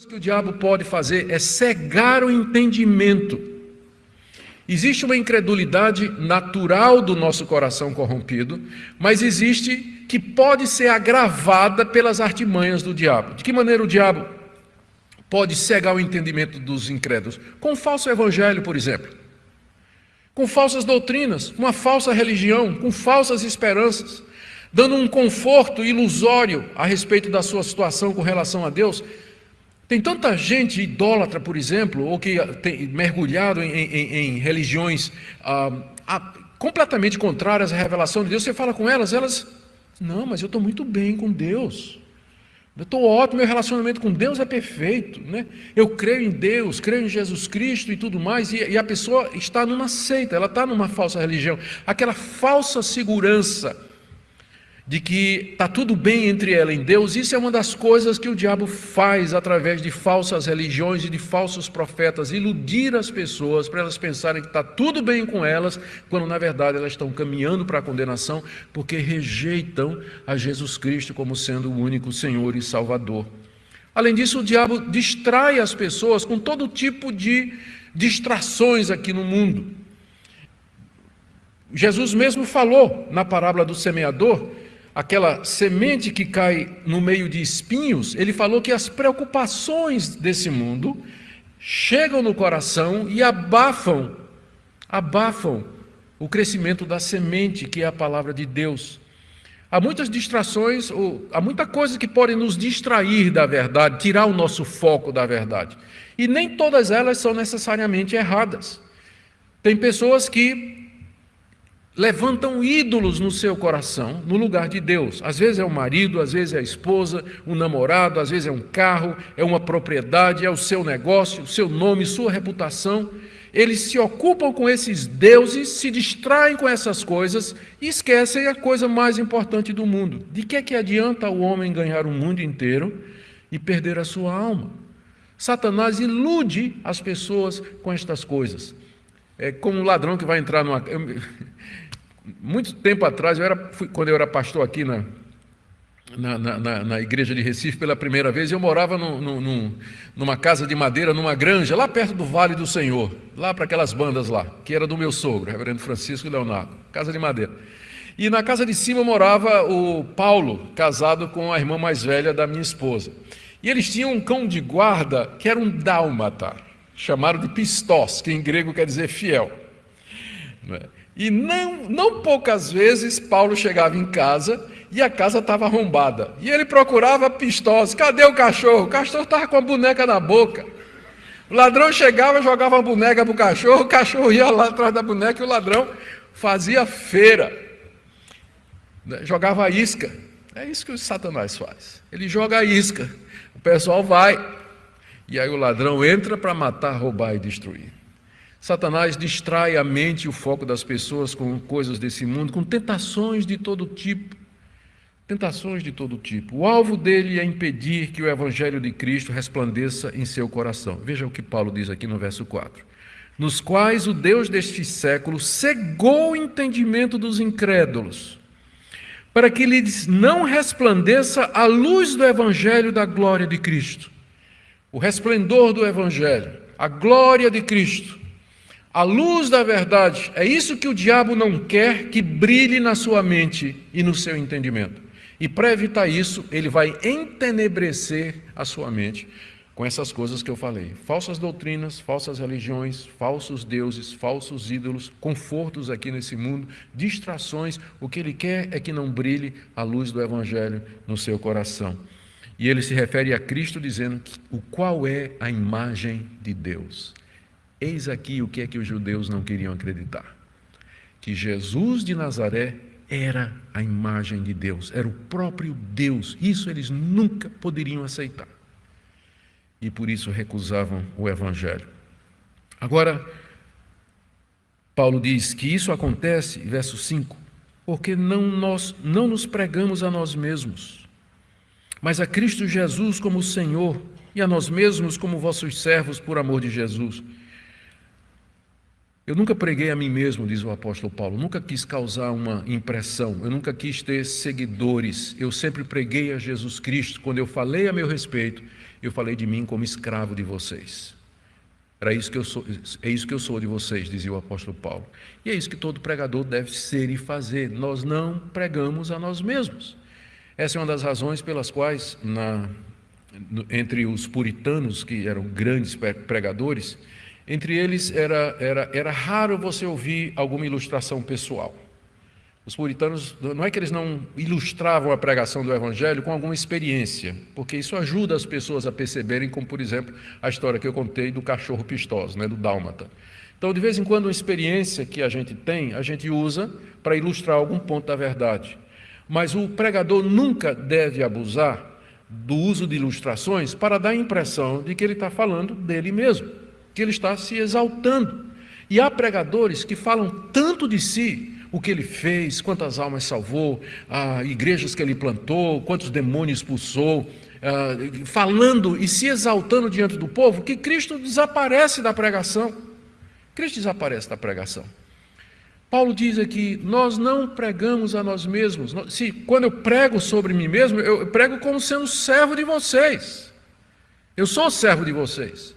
que o diabo pode fazer é cegar o entendimento. Existe uma incredulidade natural do nosso coração corrompido, mas existe que pode ser agravada pelas artimanhas do diabo. De que maneira o diabo pode cegar o entendimento dos incrédulos? Com o falso evangelho, por exemplo. Com falsas doutrinas, uma falsa religião, com falsas esperanças, dando um conforto ilusório a respeito da sua situação com relação a Deus. Tem tanta gente idólatra, por exemplo, ou que tem mergulhado em religiões completamente contrárias à revelação de Deus. Você fala com elas, não, mas eu estou muito bem com Deus. Eu estou ótimo, meu relacionamento com Deus é perfeito, né? Eu creio em Deus, creio em Jesus Cristo e tudo mais, e a pessoa está numa seita, ela está numa falsa religião, aquela falsa segurança de que está tudo bem entre ela e Deus. Isso é uma das coisas que o diabo faz através de falsas religiões e de falsos profetas, iludir as pessoas para elas pensarem que está tudo bem com elas, quando na verdade elas estão caminhando para a condenação, porque rejeitam a Jesus Cristo como sendo o único Senhor e Salvador. Além disso, o diabo distrai as pessoas com todo tipo de distrações aqui no mundo. Jesus mesmo falou na parábola do semeador, aquela semente que cai no meio de espinhos. Ele falou que as preocupações desse mundo chegam no coração e abafam o crescimento da semente, que é a palavra de Deus. Há muitas distrações, há muita coisa que pode nos distrair da verdade, tirar o nosso foco da verdade. E nem todas elas são necessariamente erradas. Tem pessoas que levantam ídolos no seu coração, no lugar de Deus. Às vezes é o marido, às vezes é a esposa, um namorado, às vezes é um carro, é uma propriedade, é o seu negócio, o seu nome, sua reputação. Eles se ocupam com esses deuses, se distraem com essas coisas e esquecem a coisa mais importante do mundo. De que adianta o homem ganhar o mundo inteiro e perder a sua alma? Satanás ilude as pessoas com estas coisas. É como um ladrão que vai entrar numa... Muito tempo atrás, quando eu era pastor aqui na igreja de Recife pela primeira vez, eu morava numa casa de madeira, numa granja, lá perto do Vale do Senhor, lá para aquelas bandas lá, que era do meu sogro, reverendo Francisco e Leonardo, casa de madeira. E na casa de cima morava o Paulo, casado com a irmã mais velha da minha esposa. E eles tinham um cão de guarda que era um dálmata, chamado de Pistós, que em grego quer dizer fiel. E não poucas vezes Paulo chegava em casa e a casa estava arrombada. E ele procurava Pistós. Cadê o cachorro? O cachorro estava com a boneca na boca. O ladrão chegava, jogava a boneca para o cachorro ia lá atrás da boneca e o ladrão fazia feira. Jogava a isca. É isso que o Satanás faz. Ele joga a isca. O pessoal vai. E aí o ladrão entra para matar, roubar e destruir. Satanás distrai a mente e o foco das pessoas com coisas desse mundo, com tentações de todo tipo. Tentações de todo tipo. O alvo dele é impedir que o evangelho de Cristo resplandeça em seu coração. Veja o que Paulo diz aqui no verso 4. Nos quais o Deus deste século cegou o entendimento dos incrédulos, para que lhes não resplandeça a luz do evangelho da glória de Cristo. O resplendor do evangelho, a glória de Cristo, a luz da verdade, é isso que o diabo não quer que brilhe na sua mente e no seu entendimento. E para evitar isso, ele vai entenebrecer a sua mente com essas coisas que eu falei. Falsas doutrinas, falsas religiões, falsos deuses, falsos ídolos, confortos aqui nesse mundo, distrações. O que ele quer é que não brilhe a luz do evangelho no seu coração. E ele se refere a Cristo dizendo o qual é a imagem de Deus. Eis aqui o que é que os judeus não queriam acreditar. Que Jesus de Nazaré era a imagem de Deus, era o próprio Deus. Isso eles nunca poderiam aceitar. E por isso recusavam o evangelho. Agora, Paulo diz que isso acontece, verso 5, porque não nos pregamos a nós mesmos, mas a Cristo Jesus como Senhor e a nós mesmos como vossos servos por amor de Jesus. Eu nunca preguei a mim mesmo, diz o apóstolo Paulo, nunca quis causar uma impressão, eu nunca quis ter seguidores, eu sempre preguei a Jesus Cristo. Quando eu falei a meu respeito, eu falei de mim como escravo de vocês. É isso que eu sou de vocês, dizia o apóstolo Paulo. E é isso que todo pregador deve ser e fazer. Nós não pregamos a nós mesmos. Essa é uma das razões pelas quais, entre os puritanos, que eram grandes pregadores, entre eles era raro você ouvir alguma ilustração pessoal. Os puritanos, não é que eles não ilustravam a pregação do Evangelho com alguma experiência, porque isso ajuda as pessoas a perceberem, como, por exemplo, a história que eu contei do cachorro pistoso, do dálmata. Então, de vez em quando, uma experiência que a gente tem, a gente usa para ilustrar algum ponto da verdade. Mas o pregador nunca deve abusar do uso de ilustrações para dar a impressão de que ele está falando dele mesmo, que ele está se exaltando. E há pregadores que falam tanto de si, o que ele fez, quantas almas salvou, igrejas que ele plantou, quantos demônios expulsou, falando e se exaltando diante do povo, que Cristo desaparece da pregação. Cristo desaparece da pregação. Paulo diz aqui, nós não pregamos a nós mesmos. Quando eu prego sobre mim mesmo, eu prego como sendo servo de vocês. Eu sou servo de vocês.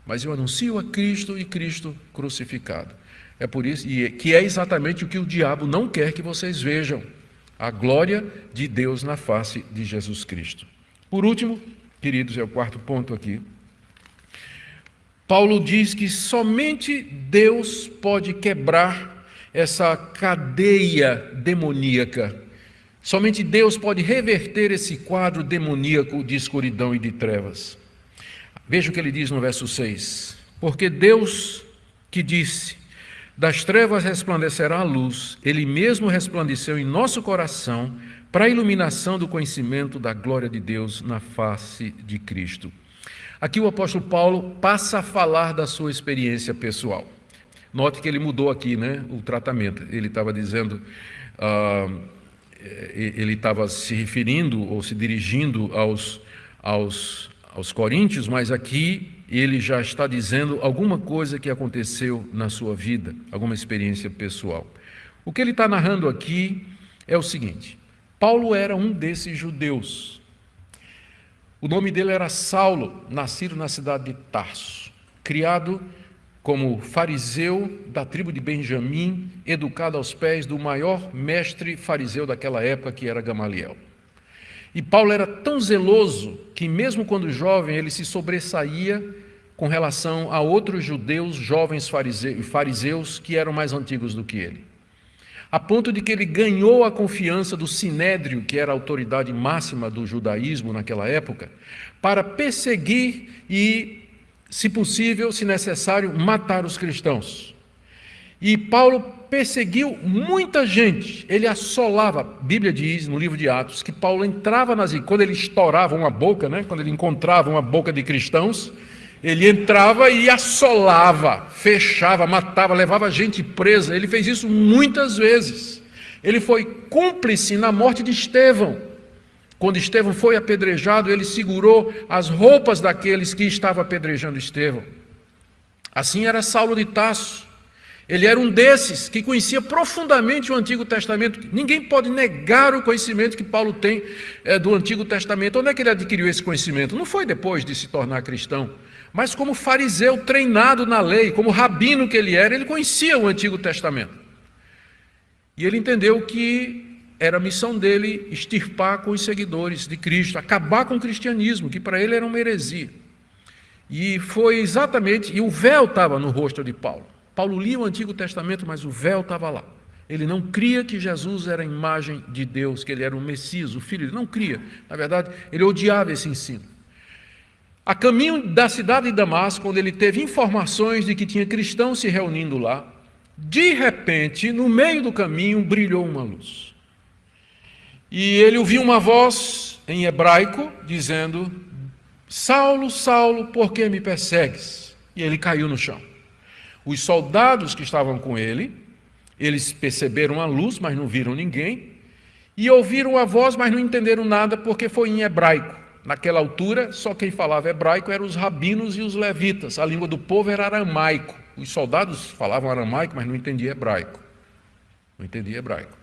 Mas eu anuncio a Cristo e Cristo crucificado. É por isso, que é exatamente o que o diabo não quer que vocês vejam. A glória de Deus na face de Jesus Cristo. Por último, queridos, é o quarto ponto aqui. Paulo diz que somente Deus pode quebrar essa cadeia demoníaca. Somente Deus pode reverter esse quadro demoníaco de escuridão e de trevas. Veja o que ele diz no verso 6. Porque Deus que disse, das trevas resplandecerá a luz, Ele mesmo resplandeceu em nosso coração para a iluminação do conhecimento da glória de Deus na face de Cristo. Aqui o apóstolo Paulo passa a falar da sua experiência pessoal. Note que ele mudou aqui, o tratamento. Ele estava dizendo, ele estava se referindo ou se dirigindo aos coríntios, mas aqui ele já está dizendo alguma coisa que aconteceu na sua vida, alguma experiência pessoal. O que ele está narrando aqui é o seguinte: Paulo era um desses judeus. O nome dele era Saulo, nascido na cidade de Tarso, criado como fariseu da tribo de Benjamim, educado aos pés do maior mestre fariseu daquela época, que era Gamaliel. E Paulo era tão zeloso que, mesmo quando jovem, ele se sobressaía com relação a outros judeus, jovens fariseus, que eram mais antigos do que ele. A ponto de que ele ganhou a confiança do Sinédrio, que era a autoridade máxima do judaísmo naquela época, para perseguir e, se possível, se necessário, matar os cristãos. E Paulo perseguiu muita gente, ele assolava. A Bíblia diz, no livro de Atos, que Paulo entrava quando ele estourava uma boca, quando ele encontrava uma boca de cristãos, ele entrava e assolava, fechava, matava, levava gente presa. Ele fez isso muitas vezes. Ele foi cúmplice na morte de Estevão. Quando Estevão foi apedrejado, ele segurou as roupas daqueles que estavam apedrejando Estevão. Assim era Saulo de Tarso. Ele era um desses que conhecia profundamente o Antigo Testamento. Ninguém pode negar o conhecimento que Paulo tem do Antigo Testamento. Onde é que ele adquiriu esse conhecimento? Não foi depois de se tornar cristão, mas como fariseu treinado na lei, como rabino que ele era, ele conhecia o Antigo Testamento. E ele entendeu que era a missão dele extirpar com os seguidores de Cristo, acabar com o cristianismo, que para ele era uma heresia. E foi exatamente, e o véu estava no rosto de Paulo. Paulo lia o Antigo Testamento, mas o véu estava lá. Ele não cria que Jesus era a imagem de Deus, que ele era o Messias, o Filho. Ele não cria. Na verdade, ele odiava esse ensino. A caminho da cidade de Damasco, quando ele teve informações de que tinha cristãos se reunindo lá, de repente, no meio do caminho, brilhou uma luz. E ele ouviu uma voz em hebraico dizendo: Saulo, Saulo, por que me persegues? E ele caiu no chão. Os soldados que estavam com ele, eles perceberam a luz, mas não viram ninguém, e ouviram a voz, mas não entenderam nada, porque foi em hebraico. Naquela altura, só quem falava hebraico eram os rabinos e os levitas. A língua do povo era aramaico. Os soldados falavam aramaico, mas não entendiam hebraico. Não entendiam hebraico.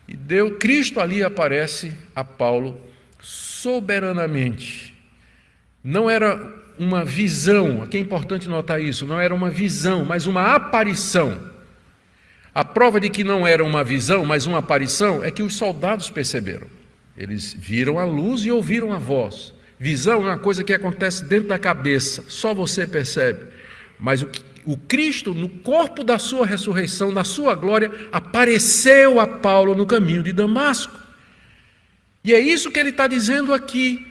E Cristo ali aparece a Paulo soberanamente. Não era uma visão, aqui é importante notar isso, não era uma visão, mas uma aparição. A prova de que não era uma visão, mas uma aparição, é que os soldados perceberam. Eles viram a luz e ouviram a voz. Visão é uma coisa que acontece dentro da cabeça, só você percebe. Mas o Cristo, no corpo da sua ressurreição, na sua glória, apareceu a Paulo no caminho de Damasco. E é isso que ele está dizendo aqui.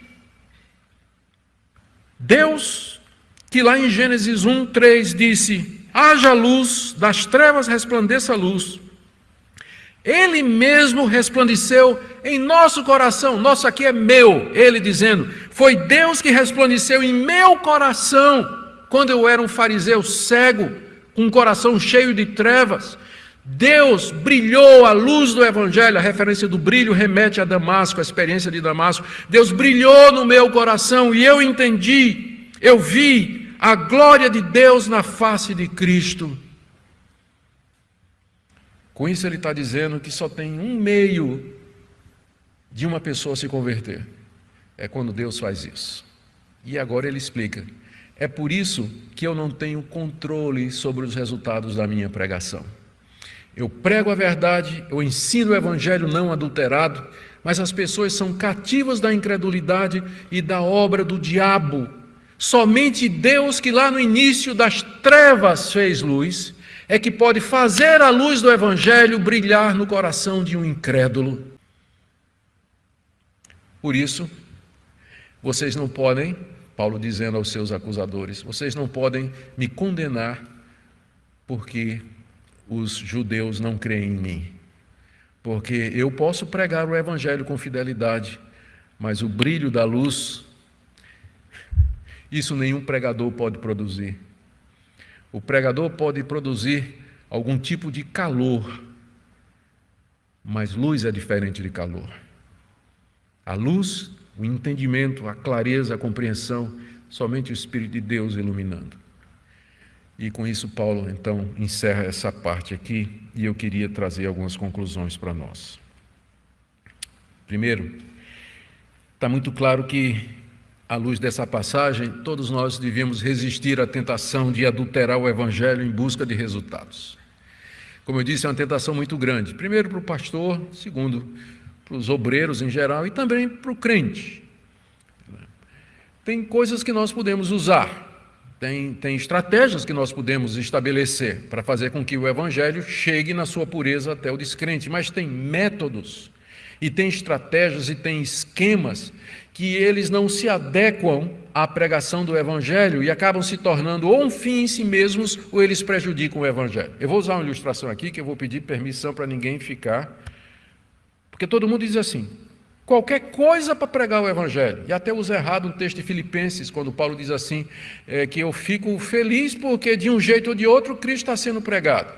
Deus, que lá em Gênesis 1:3 disse: haja luz, das trevas resplandeça a luz. Ele mesmo resplandeceu em nosso coração. Nosso aqui é meu. Ele dizendo: foi Deus que resplandeceu em meu coração quando eu era um fariseu cego, com um coração cheio de trevas. Deus brilhou a luz do Evangelho. A referência do brilho remete a Damasco, a experiência de Damasco. Deus brilhou no meu coração e eu entendi, eu vi a glória de Deus na face de Cristo. Com isso ele está dizendo que só tem um meio de uma pessoa se converter. É quando Deus faz isso. E agora ele explica. É por isso que eu não tenho controle sobre os resultados da minha pregação. Eu prego a verdade, eu ensino o Evangelho não adulterado, mas as pessoas são cativas da incredulidade e da obra do diabo. Somente Deus, que lá no início das trevas fez luz, é que pode fazer a luz do Evangelho brilhar no coração de um incrédulo. Por isso, vocês não podem, Paulo dizendo aos seus acusadores, vocês não podem me condenar porque os judeus não creem em mim. Porque eu posso pregar o Evangelho com fidelidade, mas o brilho da luz, isso nenhum pregador pode produzir. O pregador pode produzir algum tipo de calor, mas luz é diferente de calor. A luz, o entendimento, a clareza, a compreensão, somente o Espírito de Deus iluminando. E com isso Paulo, então, encerra essa parte aqui, e eu queria trazer algumas conclusões para nós. Primeiro, está muito claro que, à luz dessa passagem, todos nós devíamos resistir à tentação de adulterar o Evangelho em busca de resultados. Como eu disse, é uma tentação muito grande. Primeiro para o pastor, segundo para os obreiros em geral e também para o crente. Tem coisas que nós podemos usar, tem estratégias que nós podemos estabelecer para fazer com que o Evangelho chegue na sua pureza até o descrente, mas tem métodos, e tem estratégias, e tem esquemas que eles não se adequam à pregação do Evangelho e acabam se tornando ou um fim em si mesmos, ou eles prejudicam o Evangelho. Eu vou usar uma ilustração aqui, que eu vou pedir permissão para ninguém ficar, porque todo mundo diz assim, qualquer coisa para pregar o Evangelho. E até usa errado um texto de Filipenses, quando Paulo diz assim, que eu fico feliz porque de um jeito ou de outro Cristo está sendo pregado.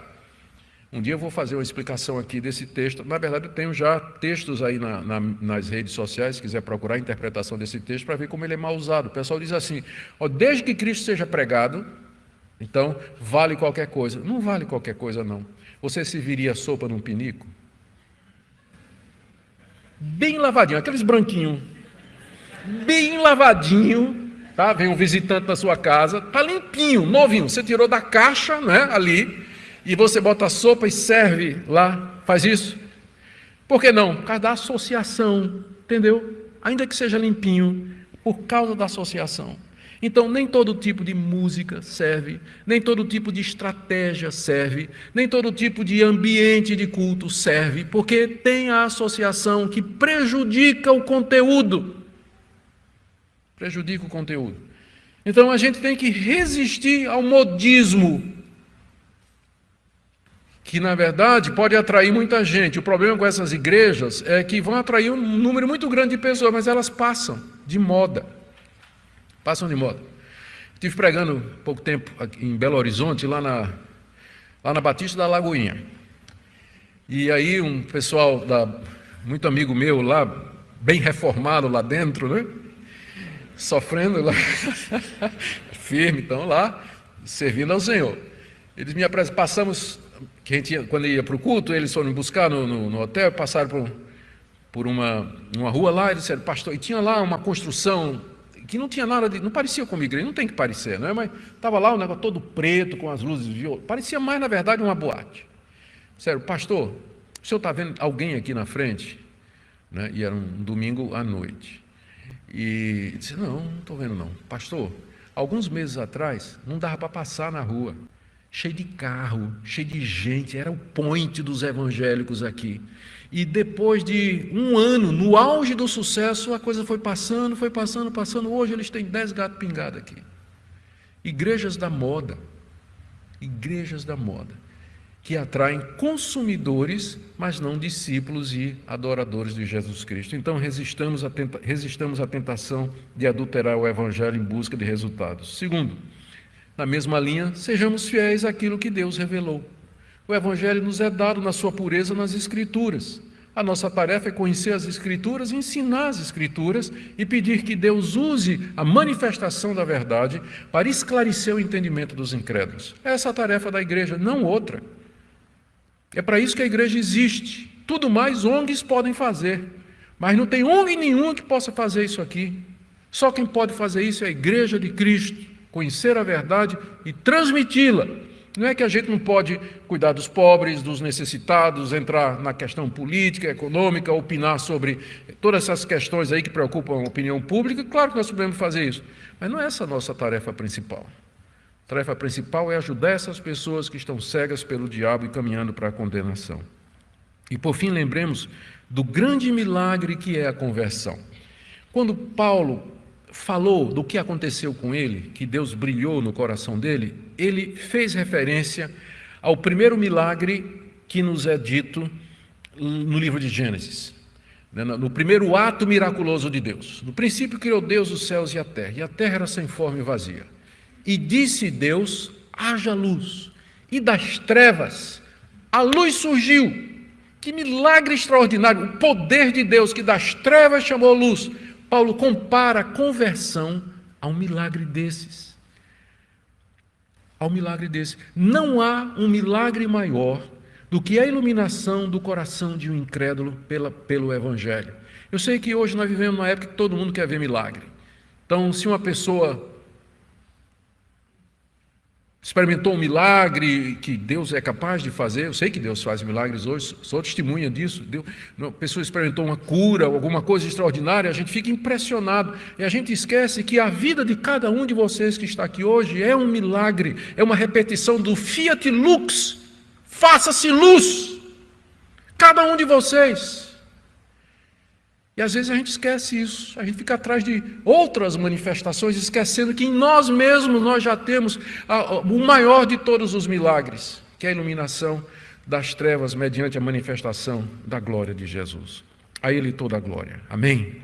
Um dia eu vou fazer uma explicação aqui desse texto. Na verdade, eu tenho já textos aí nas redes sociais, se quiser procurar a interpretação desse texto, para ver como ele é mal usado. O pessoal diz assim, desde que Cristo seja pregado, então vale qualquer coisa. Não vale qualquer coisa, não. Você serviria sopa num pinico? Bem lavadinho, aqueles branquinhos, bem lavadinho, tá? Vem um visitante na sua casa, tá limpinho, novinho, você tirou da caixa, né, ali, e você bota a sopa e serve lá, faz isso? Por que não? Por causa da associação, entendeu? Ainda que seja limpinho, por causa da associação. Então, nem todo tipo de música serve, nem todo tipo de estratégia serve, nem todo tipo de ambiente de culto serve, porque tem a associação que prejudica o conteúdo. Prejudica o conteúdo. Então, a gente tem que resistir ao modismo, que, na verdade, pode atrair muita gente. O problema com essas igrejas é que vão atrair um número muito grande de pessoas, mas elas passam de moda. Passam de moda. Estive pregando há pouco tempo aqui em Belo Horizonte, lá na Batista da Lagoinha. E aí um pessoal, muito amigo meu lá, bem reformado lá dentro, né? Sofrendo lá, firme, então lá, servindo ao Senhor. Eles me apresentaram, passamos, quando ia para o culto, eles foram me buscar no hotel, passaram por uma rua lá, eles disseram, pastor, e tinha lá uma construção que não tinha nada de... Não parecia como igreja, não tem que parecer, não é? Mas estava lá o negócio todo preto, com as luzes violetas. Parecia mais, na verdade, uma boate. Sério, pastor, o senhor está vendo alguém aqui na frente? Né? E era um domingo à noite. E disse, não estou vendo não. Pastor, alguns meses atrás, não dava para passar na rua. Cheio de carro, cheio de gente, era o point dos evangélicos aqui. E depois de um ano, no auge do sucesso, a coisa foi passando. Hoje eles têm 10 gatos pingados aqui. Igrejas da moda, que atraem consumidores, mas não discípulos e adoradores de Jesus Cristo. Então resistamos à tentação de adulterar o evangelho em busca de resultados. Segundo, na mesma linha, sejamos fiéis àquilo que Deus revelou. O Evangelho nos é dado na sua pureza nas Escrituras. A nossa tarefa é conhecer as Escrituras, ensinar as Escrituras e pedir que Deus use a manifestação da verdade para esclarecer o entendimento dos incrédulos. Essa é a tarefa da igreja, não outra. É para isso que a igreja existe. Tudo mais ONGs podem fazer, mas não tem ONG nenhuma que possa fazer isso aqui. Só quem pode fazer isso é a Igreja de Cristo, conhecer a verdade e transmiti-la. Não é que a gente não pode cuidar dos pobres, dos necessitados, entrar na questão política, econômica, opinar sobre todas essas questões aí que preocupam a opinião pública. Claro que nós podemos fazer isso, mas não é essa a nossa tarefa principal. A tarefa principal é ajudar essas pessoas que estão cegas pelo diabo e caminhando para a condenação. E por fim, lembremos do grande milagre que é a conversão. Quando Paulo falou do que aconteceu com ele, que Deus brilhou no coração dele, ele fez referência ao primeiro milagre que nos é dito no livro de Gênesis, no primeiro ato miraculoso de Deus. No princípio criou Deus os céus e a terra era sem forma e vazia. E disse Deus, haja luz, e das trevas a luz surgiu. Que milagre extraordinário, o poder de Deus que das trevas chamou luz. Paulo compara a conversão a um milagre desses. Não há um milagre maior do que a iluminação do coração de um incrédulo pelo Evangelho. Eu sei que hoje nós vivemos numa época que todo mundo quer ver milagre. Então, se uma pessoa experimentou um milagre que Deus é capaz de fazer, eu sei que Deus faz milagres hoje, sou testemunha disso, a pessoa experimentou uma cura, alguma coisa extraordinária, a gente fica impressionado, e a gente esquece que a vida de cada um de vocês que está aqui hoje é um milagre, é uma repetição do Fiat Lux, faça-se luz, cada um de vocês. E às vezes a gente esquece isso, a gente fica atrás de outras manifestações, esquecendo que em nós mesmos nós já temos o maior de todos os milagres, que é a iluminação das trevas mediante a manifestação da glória de Jesus. A Ele toda a glória. Amém?